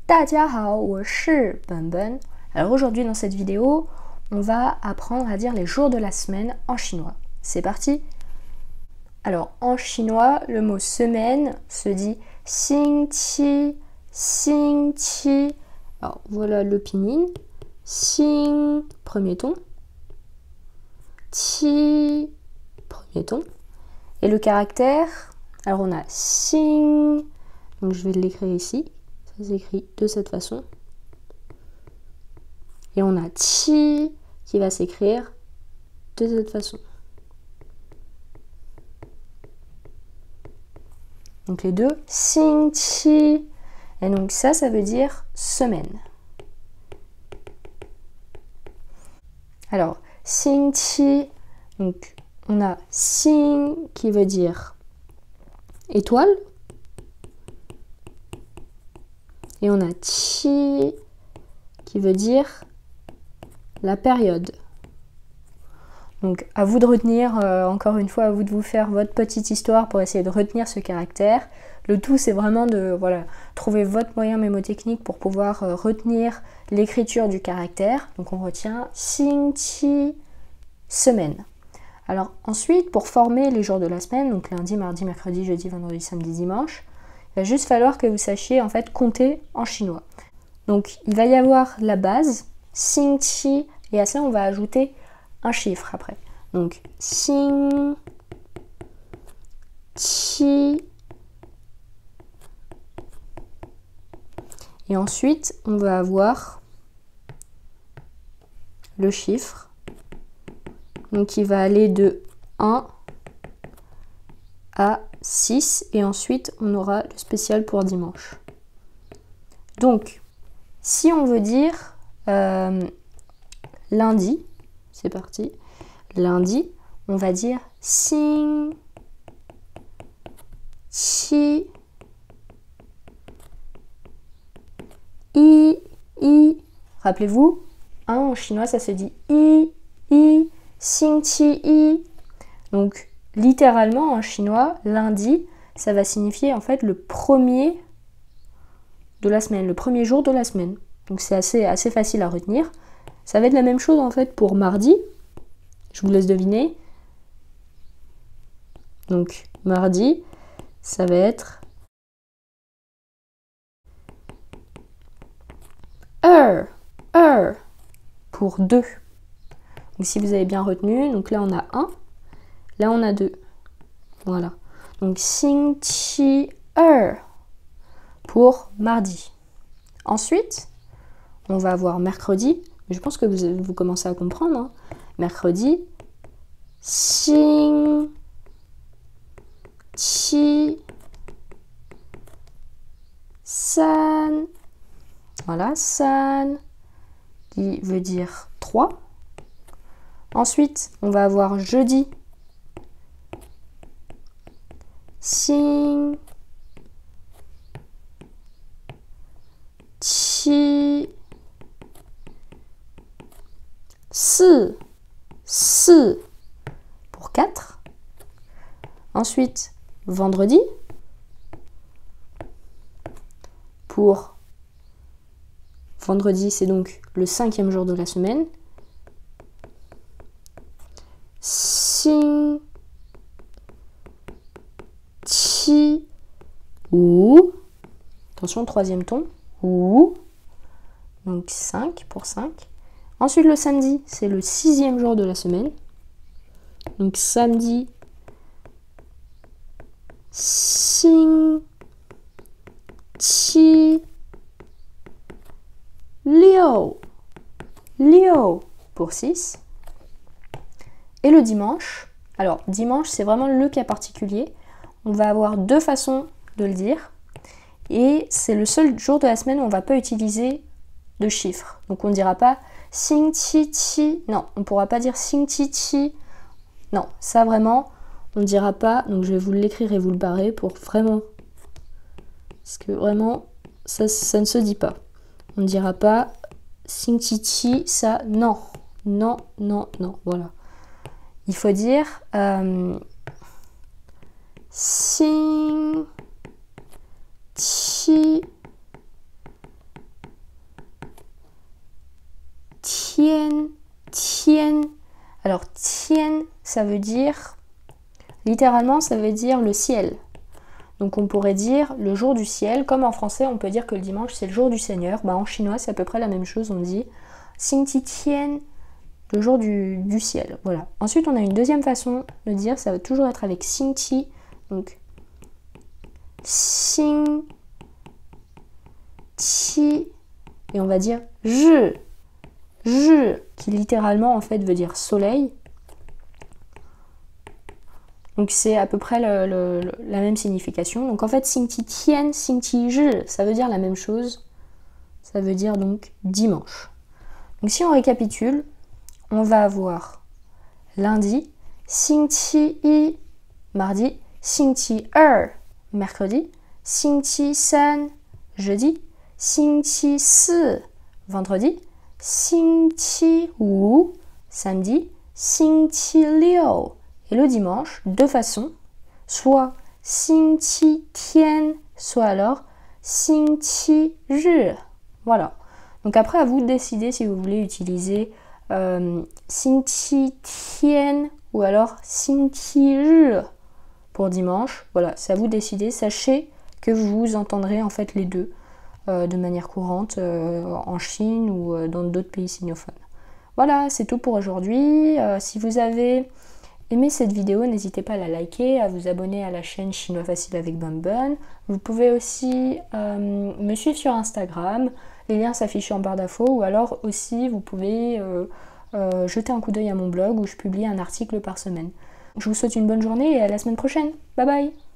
大家好，我是本本. Alors aujourd'hui dans cette vidéo, on va apprendre à dire les jours de la semaine en chinois. C'est parti. Alors en chinois, le mot semaine se dit xing qi. Alors voilà le pinyin. Xing, premier ton. Qi, premier ton. Et le caractère, alors on a xing, donc je vais l'écrire ici. Ça s'écrit de cette façon. Et on a qi qui va s'écrire de cette façon. Donc les deux, xing qi. Et donc ça veut dire semaine. Alors, xing qi, donc on a xing qui veut dire étoile. Et on a qi qui veut dire la période. Donc à vous de retenir, encore une fois, à vous de vous faire votre petite histoire pour essayer de retenir ce caractère. Le tout c'est vraiment de trouver votre moyen mémotechnique pour pouvoir retenir l'écriture du caractère. Donc on retient xing qi, semaine. Alors ensuite, pour former les jours de la semaine, donc lundi, mardi, mercredi, jeudi, vendredi, samedi, dimanche, il va juste falloir que vous sachiez en fait compter en chinois. Donc il va y avoir la base, xing qi, et à ça on va ajouter un chiffre après. Donc xing qi. Et ensuite on va avoir le chiffre. Donc il va aller de 1 à 6 et ensuite on aura le spécial pour dimanche. Donc si on veut dire lundi, c'est parti, lundi, on va dire xing qi i. Rappelez-vous, en chinois ça se dit i, xing qi i. Donc littéralement en chinois, lundi, ça va signifier en fait le premier de la semaine, le premier jour de la semaine. Donc c'est assez facile à retenir. Ça va être la même chose en fait pour mardi. Je vous laisse deviner. Donc mardi, ça va être pour 2. Donc si vous avez bien retenu, donc là on a 1, là on a 2. Voilà. Donc xing qi pour mardi. Ensuite, on va avoir mercredi. Je pense que vous commencez à comprendre. Hein. Mercredi, xing qi san. Voilà, san qui veut dire 3. Ensuite, on va avoir jeudi. Xing qi si pour 4. Ensuite, vendredi pour vendredi, c'est donc le 5e jour de la semaine. Xing qi ou. Attention, 3e ton. Ou. Donc 5 pour 5. Ensuite, le samedi, c'est le 6e jour de la semaine. Donc samedi, xing qi liu pour 6. Et le dimanche, alors dimanche c'est vraiment le cas particulier. On va avoir deux façons de le dire. Et c'est le seul jour de la semaine où on ne va pas utiliser de chiffres. Donc on ne dira pas xing qi qi. Non, on ne pourra pas dire xing qi qi. Non, ça vraiment, on ne dira pas. Donc je vais vous l'écrire et vous le barrer pour vraiment. Parce que vraiment, ça ne se dit pas. On ne dira pas xing qi qi, ça, non. Non, voilà. Il faut dire xing qi tian, tian. Alors tian, ça veut dire, littéralement, ça veut dire le ciel. Donc on pourrait dire le jour du ciel, comme en français on peut dire que le dimanche c'est le jour du Seigneur. Bah, en chinois c'est à peu près la même chose, on dit Xing Ti Tian, le jour du ciel. Voilà. Ensuite on a une deuxième façon de dire, ça va toujours être avec Xing Ti. Donc Xing Ti, et on va dire Je, qui littéralement en fait veut dire soleil. Donc c'est à peu près la même signification. Donc en fait, Xing Ti Tian, Xing Ti Zhi, ça veut dire la même chose. Ça veut dire donc dimanche. Donc si on récapitule, on va avoir lundi, Xing Qi Yi, mardi, Xing Qi Er, mercredi, Xing Qi San, jeudi, Xing Qi Si, vendredi, Xing Qi Wu, samedi, Xing Qi Liu. Et le dimanche, deux façons, soit Xing Qi Tian, soit alors Xing Qi Zhi. Voilà. Donc après, à vous de décider si vous voulez utiliser Xing Qi Tian ou alors Xing Qi Zhi pour dimanche. Voilà, c'est à vous de décider. Sachez que vous entendrez en fait les deux de manière courante en Chine ou dans d'autres pays sinophones. Voilà, c'est tout pour aujourd'hui. Si vous avez aimez cette vidéo, n'hésitez pas à la liker, à vous abonner à la chaîne Chinois Facile avec Bonbon. Vous pouvez aussi me suivre sur Instagram, les liens s'affichent en barre d'infos, ou alors aussi vous pouvez jeter un coup d'œil à mon blog où je publie un article par semaine. Je vous souhaite une bonne journée et à la semaine prochaine. Bye bye!